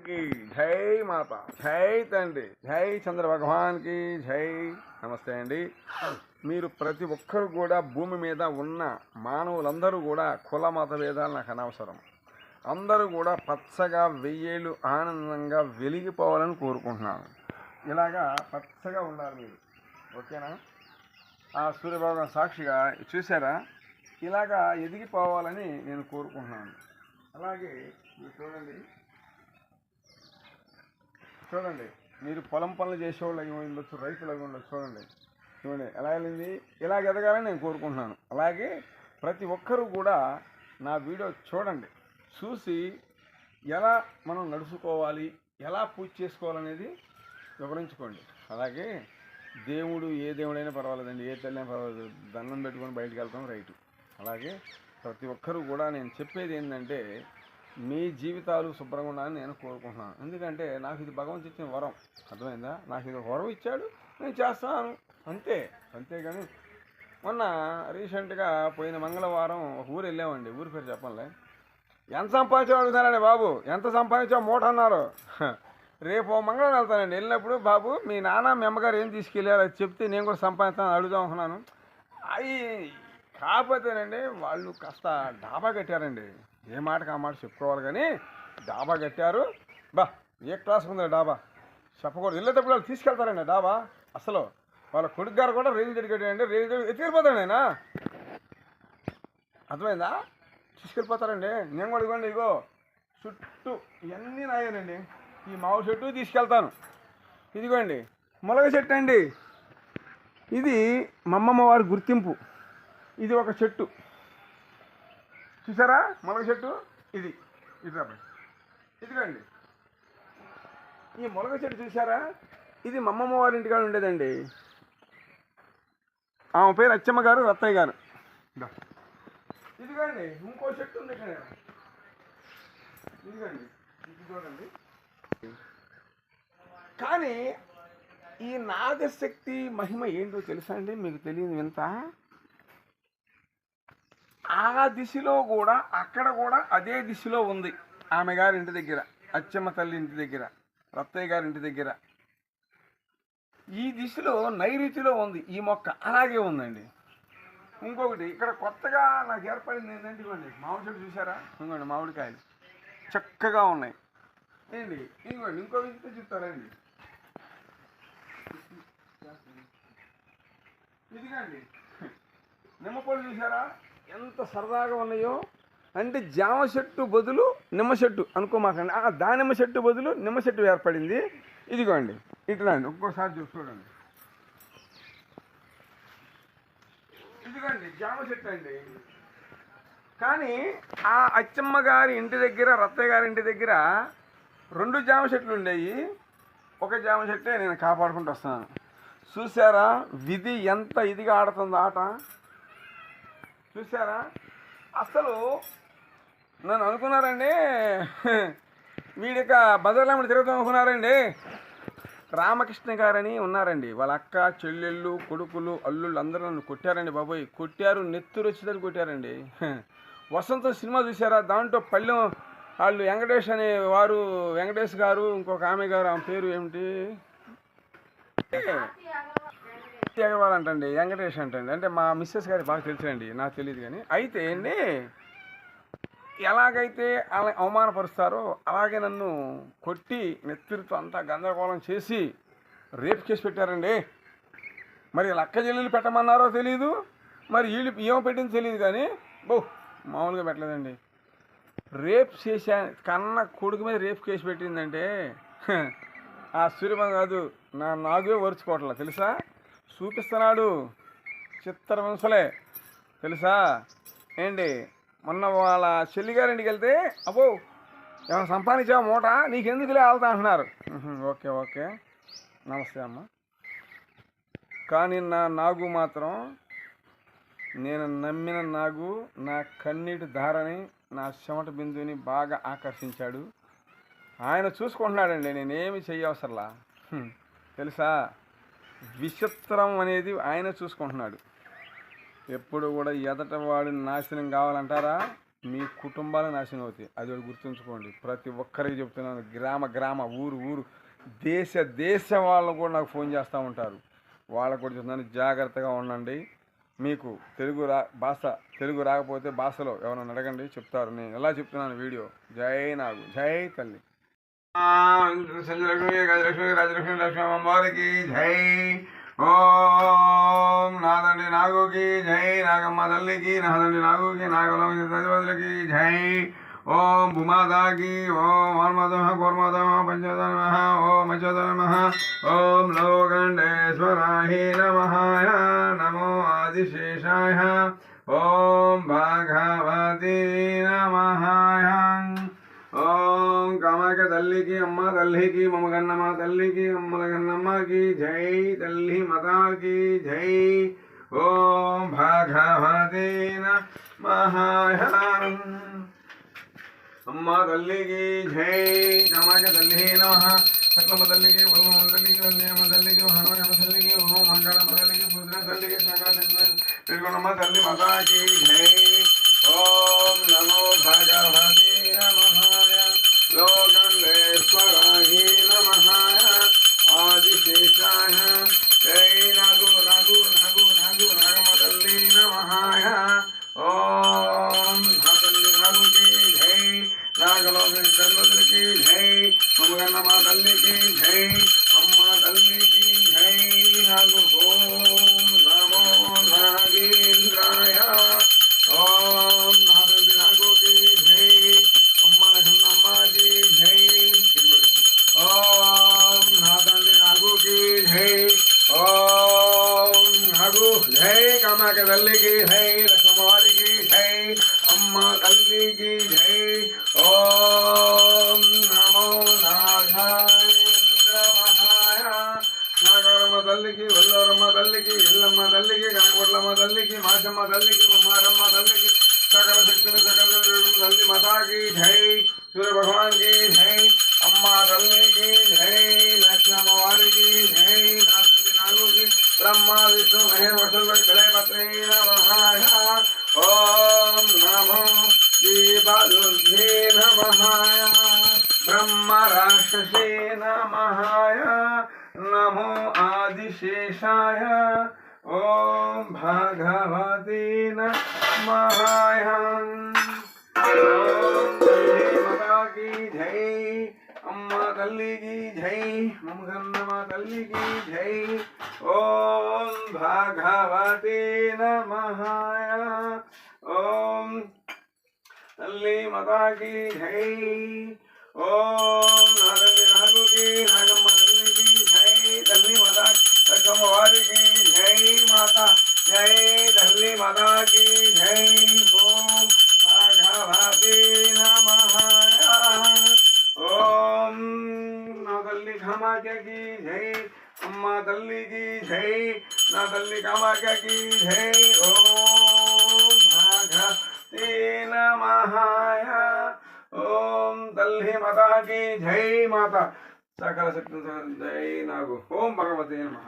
की జై మాత, జై తండ్రి, జై చంద్ర భగవాన్కి జై. నమస్తే అండి. మీరు ప్రతి ఒక్కరు కూడా భూమి మీద ఉన్న మానవులందరూ కూడా కుల మత భేదాలు నాకు అనవసరం. అందరూ కూడా పచ్చగా వెయ్యేళ్ళు ఆనందంగా వెలిగిపోవాలని కోరుకుంటున్నాను. ఇలాగా పచ్చగా ఉండాలి మీరు, ఓకేనా? ఆ సూర్యభగవాన్ సాక్షిగా చూసారా, ఇలాగా ఎదిగిపోవాలని నేను కోరుకుంటున్నాను. అలాగే మీరు చూడండి, మీరు పొలం పనులు చేసేవాళ్ళు అయి ఉండొచ్చు, రైతులు అయి ఉండొచ్చు. చూడండి ఎలా వెళ్ళింది. ఇలాగ ఎదగాలని నేను కోరుకుంటున్నాను. అలాగే ప్రతి ఒక్కరూ కూడా నా వీడియో చూడండి, చూసి ఎలా మనం నడుచుకోవాలి, ఎలా పూజ చేసుకోవాలనేది వివరించుకోండి. అలాగే దేవుడు ఏ దేవుడైనా పర్వాలేదండి, ఏ తల్లి అయినా పర్వాలేదు, దండం పెట్టుకొని బయటకు వెళ్తాం రైటు. అలాగే ప్రతి ఒక్కరూ కూడా నేను చెప్పేది ఏంటంటే, మీ జీవితాలు శుభ్రంగా ఉండాలని నేను కోరుకుంటున్నాను. ఎందుకంటే నాకు ఇది భగవంతుడు ఇచ్చిన వరం, అర్థమైందా? నాకు ఇది వరం ఇచ్చాడు, నేను చేస్తాను అంతేగాని. మొన్న రీసెంట్గా పోయిన మంగళవారం ఒక ఊరు వెళ్ళామండి. ఊరి పేరు చెప్పండి. ఎంత సంపాదించావు అడుగుతానండి. బాబు ఎంత సంపాదించావు మూట అన్నారు. రేపు మంగళవారం వెళ్తానండి. వెళ్ళినప్పుడు బాబు మీ నాన్న మీ అమ్మగారు ఏం తీసుకెళ్ళారు అది చెప్తే నేను కూడా సంపాదిస్తాను అడుగుదాం అనుకున్నాను. అవి కాకపోతేనండి వాళ్ళు కాస్త డాబా కట్టారండి. ఏ మాటకు ఆ మాట చెప్పుకోవాలి కానీ డాబా కట్టారు. ఏ క్లాస్ ఉంది డాబా చెప్పకూడదు. వెళ్ళేటప్పుడు వాళ్ళు తీసుకెళ్తారండి డాబా. అసలు వాళ్ళ కొడుకు గారు కూడా రేంజ్ కట్టారండి. రేంజ్ ఎత్తుకెళ్ళిపోతాడు ఆయన, అర్థమైందా? తీసుకెళ్ళిపోతారండి. నేను కూడా ఇవ్వండి, ఇగో చుట్టూ ఇవన్నీ నాయేనండి. ఈ మామిడి చెట్టు తీసుకెళ్తాను. ఇదిగోండి మొలగ చెట్టు అండి. ఇది మా అమ్మమ్మ వారి గుర్తింపు. ఇది ఒక చెట్టు చూసారా, మొలగ చెట్టు. ఇదిగోండి ఈ మొలగ చెట్టు చూసారా, ఇది మా అమ్మమ్మ వారి ఇంటికాడ ఉండేదండి. ఆమె పేరు అచ్చమ్మ గారు, రత్తయ్య గారు. ఇదిగోండి ఇంకో చెట్టు ఉంది ఇక్కడ. ఇదిగోండి ఇది చూడండి. కానీ ఈ నాగశక్తి మహిమ ఏంటో తెలుసా అండి మీకు? తెలియదు వింత. ఆ దిశలో కూడా అక్కడ కూడా అదే దిశలో ఉంది. ఆమె గారి ఇంటి దగ్గర, అచ్చమ్మ తల్లి ఇంటి దగ్గర, రత్తయ్య గారి ఇంటి దగ్గర ఈ దిశలో నైరుతిలో ఉంది ఈ మొక్క. అలాగే ఉందండి. ఇంకొకటి ఇక్కడ కొత్తగా నాకు ఏర్పడింది ఏంటంటే, ఇవ్వండి మామిడి చెట్టు చూసారా, ఇంకోండి మామిడికాయలు చక్కగా ఉన్నాయి ఏంటి. ఇంకోండి ఇంకో విధంగా చెప్తారండి. ఇదిగండి నిమ్మపళ్ళు చూసారా ఎంత సరదాగా ఉన్నాయో. అంటే జామ చెట్టు బదులు నిమ్మ చెట్టు అనుకోమాకండి. దానిమ్మ చెట్టు బదులు నిమ్మ చెట్టు ఏర్పడింది. ఇదిగోండి ఇట్లా అండి. ఇంకోసారి చూడండి. ఇదిగోండి జామ చెట్టు అండి. కానీ ఆ అచ్చమ్మ గారి ఇంటి దగ్గర, రత్తయ్య గారి ఇంటి దగ్గర 2 జామ చెట్లు ఉండేవి. ఒక జామ చెట్టే నేను కాపాడుకుంటూ వస్తున్నాను. చూసారా విధి ఎంత ఇదిగా ఆడుతుంది ఆట, చూసారా? అసలు నన్ను అనుకున్నారండి, వీడిక బజార్లో తిరుగుతాం అనుకున్నారండి. రామకృష్ణ గారని ఉన్నారండి, వాళ్ళ అక్క చెల్లెళ్ళు కొడుకులు అల్లుళ్ళు అందరూ నన్ను కొట్టారండి. బాబోయ్ కొట్టారు, నెత్తురు వచ్చేసరికి కొట్టారండి. వసంతం సినిమా చూసారా, దాంట్లో పళ్ళెం వాళ్ళు వెంకటేష్ అనే వారు, వెంకటేష్ గారు, ఇంకొక ఆమె గారు, ఆమె పేరు ఏమిటి, అగర్వాల్ అంటండి, వెంకటేష్ అంటండి. అంటే మా మిస్సెస్ గారికి బాగా తెలుసండి, నాకు తెలియదు. కానీ అయితే అండి ఎలాగైతే అలా అవమానపరుస్తారో అలాగే నన్ను కొట్టి నెత్తిరితో అంతా గందరగోళం చేసి రేపు కేసు పెట్టారండి. మరి వీళ్ళ అక్క చెల్లెలు పెట్టమన్నారో తెలియదు, మరి వీళ్ళు ఏమో పెట్టింది తెలియదు. కానీ మామూలుగా పెట్టలేదండి. రేప్ చేశా కన్న కొడుకు మీద రేపు కేసు పెట్టిందంటే ఆ సూర్యభం కాదు, నాగే ఓర్చుకోవట్లా తెలుసా. చూపిస్తున్నాడు చిత్రవంశలే తెలుసా ఏంటి. మొన్న వాళ్ళ చెల్లిగారింటికి వెళ్తే అబ్బో ఏమైనా సంపాదించావు మూట, నీకెందుకులే వెళ్తా అంటున్నారు. ఓకే నమస్తే అమ్మ. కానీ నా నాగు మాత్రం, నేను నమ్మిన నాగు నా కన్నీటి ధారని, నా చెమట బిందుని బాగా ఆకర్షించాడు. ఆయన చూసుకుంటున్నాడండి, నేనేమి చెయ్యవసరలా తెలుసా. విచిత్రం అనేది ఆయన చూసుకుంటున్నాడు. ఎప్పుడు కూడా ఎదట వాడిని నాశనం కావాలంటారా, మీ కుటుంబాలు నాశనం అవుతాయి. అది ఒకటి గుర్తుంచుకోండి. ప్రతి ఒక్కరికి చెప్తున్నాను. గ్రామ ఊరు దేశ వాళ్ళు కూడా నాకు ఫోన్ చేస్తూ ఉంటారు. వాళ్ళకు కూడా చెప్తున్నాను, జాగ్రత్తగా ఉండండి. మీకు తెలుగు రాకపోతే భాషలో ఎవరైనా అడగండి, చెప్తారు. నేను ఎలా చెప్తున్నాను వీడియో. జై నాగు, జై తల్లి. సంజలక్ష్మి, గజలక్ష్మి, రాజలక్ష్మి, లక్ష్మి అమ్మవారికి జై. ఓం నాదండి నాగుకి జై, నాగమ్మ తల్లికి, నాదండి నాగుకి, నాగలకి జై. ఓం భూమాతాకి, ఓం ఆన్మదమ కోర్మదమ పంచదమ, ఓం అచదమ, ఓం లోకండేశ్వరాయ నమః, నమో ఆదిశేషాయ, ఓం భాగవతి నమః. ఓం కామాఖ్య తల్లికి, అమ్మ తల్లికి, మమగన్నమ్మ తల్లికి, అమ్మల గన్నమ్మకి జై, తల్లి మాతాకి జై. ఓం భాగవతి నమః. అమ్మ తల్లికి జై, కామాఖ్య తల్లి నమః. సకలమ్మ తల్లికి, వల్లమ్మ తల్లికి, వల్లియమ్మ తల్లికి, హనుమయ్యమ్మ తల్లికి, ఓం మంగళమ్మ తల్లికి, పుత్ర తల్లికి, సకల తిరుగుణమ్మ తల్లి మాతాకి జై. ఓం నమో భగవతే నమః, లోకండేశ్వరాయ నమః, ఆదిశేషాయ జై. నాగమ్మ తల్లి నమః. ఓం నాగుకి జై, నాగలోకి తల్లికి జై, మమగన్నమ్మ తల్లికి జై, అమ్మ తల్లికి జై. నాగు ఓం నమో నాగేంద్రాయ. ఓం నాదండి నాగుకి జై, అమ్మ లక్ష్మమ్మకి జై. ఓం నాదండి నాగుకి జై. ఓం నాగు జై, కామాఖ్య తల్లికి జై, లక్ష్మమ్మవారికి జై, అమ్మ తల్లికి జై. ఓం నమో నాగాయ. నాగరమ్మ తల్లికి, వల్లూరమ్మ తల్లికి, ఎల్లమ్మ తల్లికి, కాకూడలమ్మ తల్లికి, మాచమ్మ తల్లికి, మమ్మారమ్మ తల్లికి, సకల శక్తులు సకల తల్లి మాతాకి జై. సూర్య భగవాన్కి జై, అమ్మ తల్లికి జై, లక్ష్మీ అమ్మవారికి జై. నాదండి నాగుకి, బ్రహ్మ విష్ణు మహేశ్వరుడి గణపతి నమః. ఓం నమో దీపాలుభ్యే నమః, బ్రహ్మ రాక్షసే నమః, నమో ఆదిశేషాయ. ఓం భగవతే నమః. ఓం మాతాకి జై, అమ్మ తల్లికి జై, మమగన్నమ్మ తల్లికి జై. ఓం భగవతే నమః. ఓం తల్లి మాతాకి జై. ఓం నాదండి నాగుకి, నాగమ్మ తల్లికి జై, తల్లి మాతా లక్ష్మమ్మవారికి జై. మాతా జై, తల్లి మాతాకి జై. ఓం భగవతే నమః. ఓం నా తల్లి కామాఖ్యకి జై, అమ్మ తల్లికి జై, నా తల్లి కామాఖ్యకి జై. ఓం భగవతే నమః. ఓం తల్లి మాతాకి జై. మాత సకల శక్తి జై. నాగు ఓం భగవతే నమః.